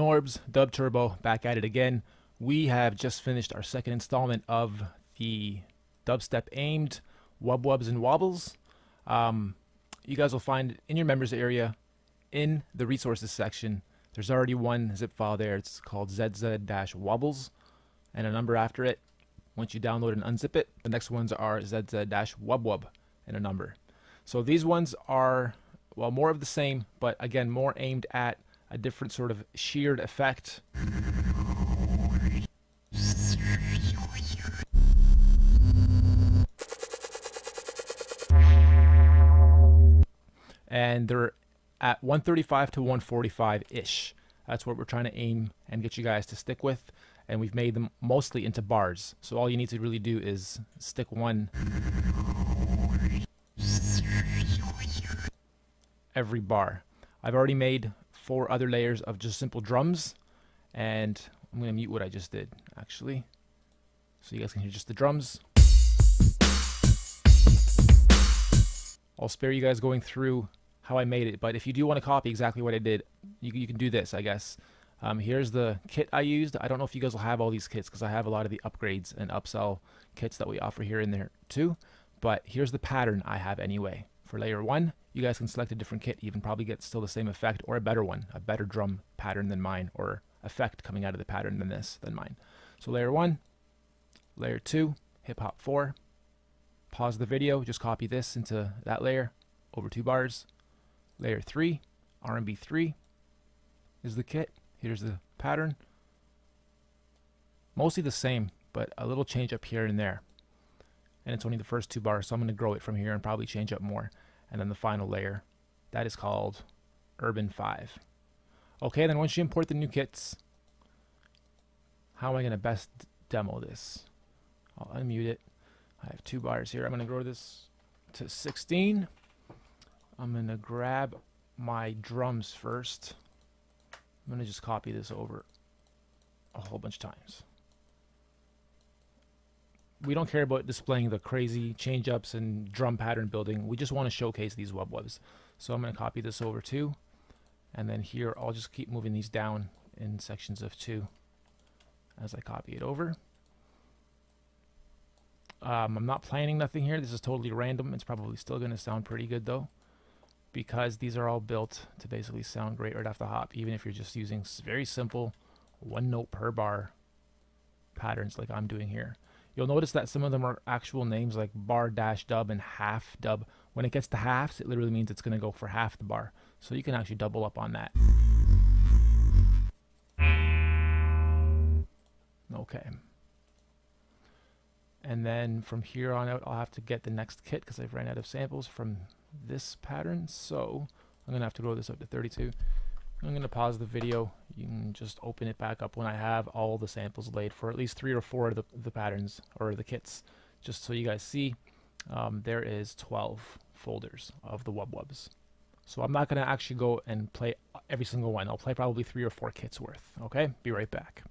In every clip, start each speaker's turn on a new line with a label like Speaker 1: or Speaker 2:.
Speaker 1: Norbs, Dub Turbo, back at it again. We have just finished our second installment of the dubstep aimed wubs and wobbles. You guys will find in your members area in the resources section, there's already one zip file there. It's called ZZ-wobbles and a number after it. Once you download and unzip it, the next ones are ZZ-wubwub and a number. So these ones are, well, more of the same, but again, more aimed at a different sort of sheared effect. And they're at 135 to 145-ish. That's what we're trying to aim and get you guys to stick with. And we've made them mostly into bars. So all you need to really do is stick one every bar. I've already made 4 other layers of just simple drums, and I'm going to mute what I just did actually so you guys can hear just the drums. I'll spare you guys going through how I made it, but if you do want to copy exactly what I did, you can do this, I guess. Here's the kit I used. I don't know if you guys will have all these kits because I have a lot of the upgrades and upsell kits that we offer here in there too, but here's the pattern I have anyway. For layer 1, you guys can select a different kit, even probably get still the same effect or a better one, a better drum pattern than mine, or effect coming out of the pattern than mine. So layer 1, layer 2, hip hop 4, pause the video, just copy this into that layer, over 2 bars. Layer 3, R&B 3 is the kit. Here's the pattern. Mostly the same, but a little change up here and there. And it's only the first 2 bars, so I'm going to grow it from here and probably change up more. And then the final layer, that is called Urban 5. Okay, then once you import the new kits, how am I going to best demo this? I'll unmute it. I have 2 bars here. I'm going to grow this to 16. I'm going to grab my drums first. I'm going to just copy this over a whole bunch of times. We don't care about displaying the crazy change-ups and drum pattern building. We just want to showcase these wubs. So I'm going to copy this over too. And then here, I'll just keep moving these down in sections of 2 as I copy it over. I'm not planning nothing here. This is totally random. It's probably still going to sound pretty good though, because these are all built to basically sound great right off the hop, even if you're just using very simple 1 note per bar patterns like I'm doing here. You'll notice that some of them are actual names like bar-dub and half dub. When it gets to halves, it literally means it's going to go for half the bar. So you can actually double up on that. Okay. And then from here on out, I'll have to get the next kit because I've ran out of samples from this pattern. So I'm going to have to grow this up to 32. I'm going to pause the video. You can just open it back up when I have all the samples laid for at least 3 or 4 of the patterns or the kits, just so you guys see. There is 12 folders of the wubs. So I'm not going to actually go and play every single one. I'll play probably 3 or 4 kits worth. Okay, be right back.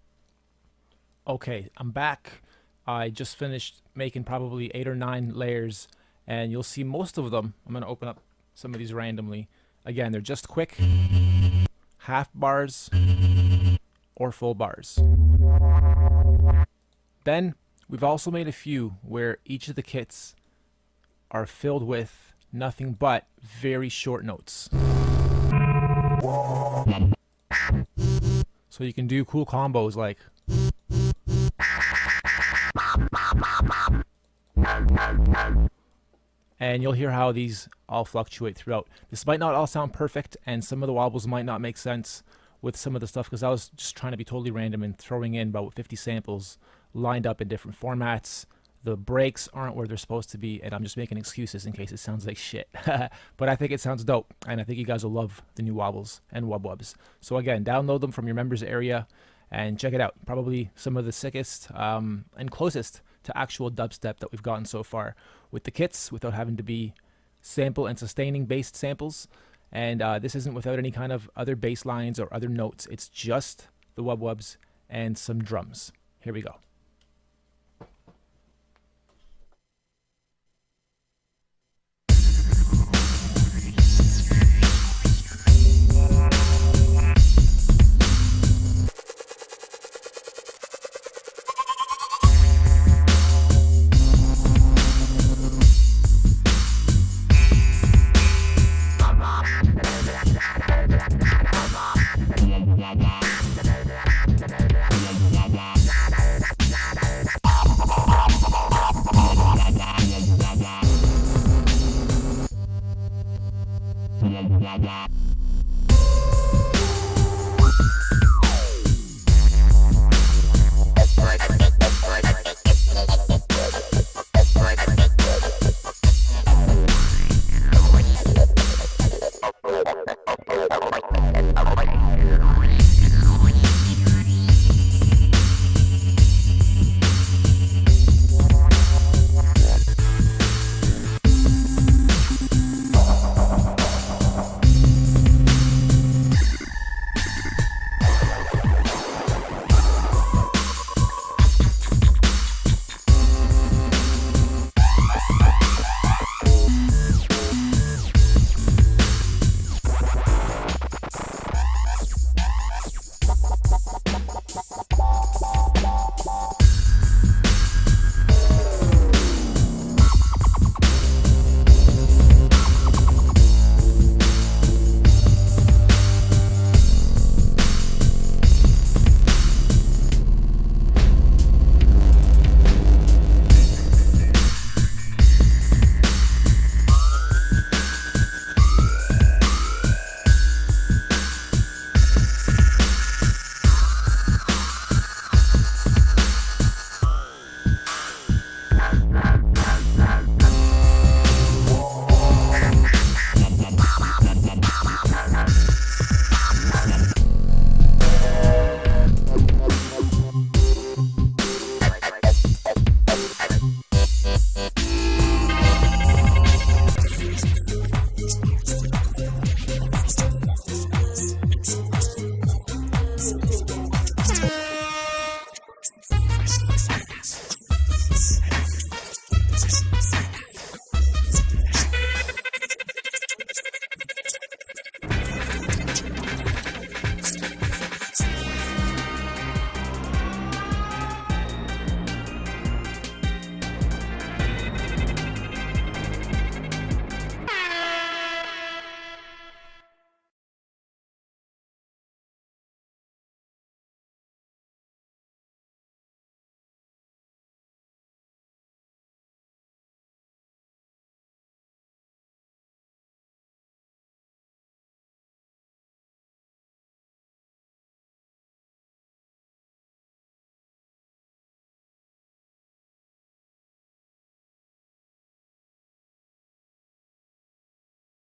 Speaker 1: Okay, I'm back. I just finished making probably 8 or 9 layers, and you'll see most of them. I'm going to open up some of these randomly. Again, they're just quick half bars or full bars. Then we've also made a few where each of the kits are filled with nothing but very short notes. So you can do cool combos like and you'll hear how these all fluctuate throughout. This might not all sound perfect, and some of the wobbles might not make sense with some of the stuff, because I was just trying to be totally random and throwing in about 50 samples lined up in different formats. The breaks aren't where they're supposed to be, and I'm just making excuses in case it sounds like shit. But I think it sounds dope, and I think you guys will love the new wobbles and wubs. So again, download them from your members area and check it out. Probably some of the sickest and closest to actual dubstep that we've gotten so far with the kits, without having to be sample and sustaining based samples. And this isn't without any kind of other bass lines or other notes. It's just the wubs and some drums. Here we go.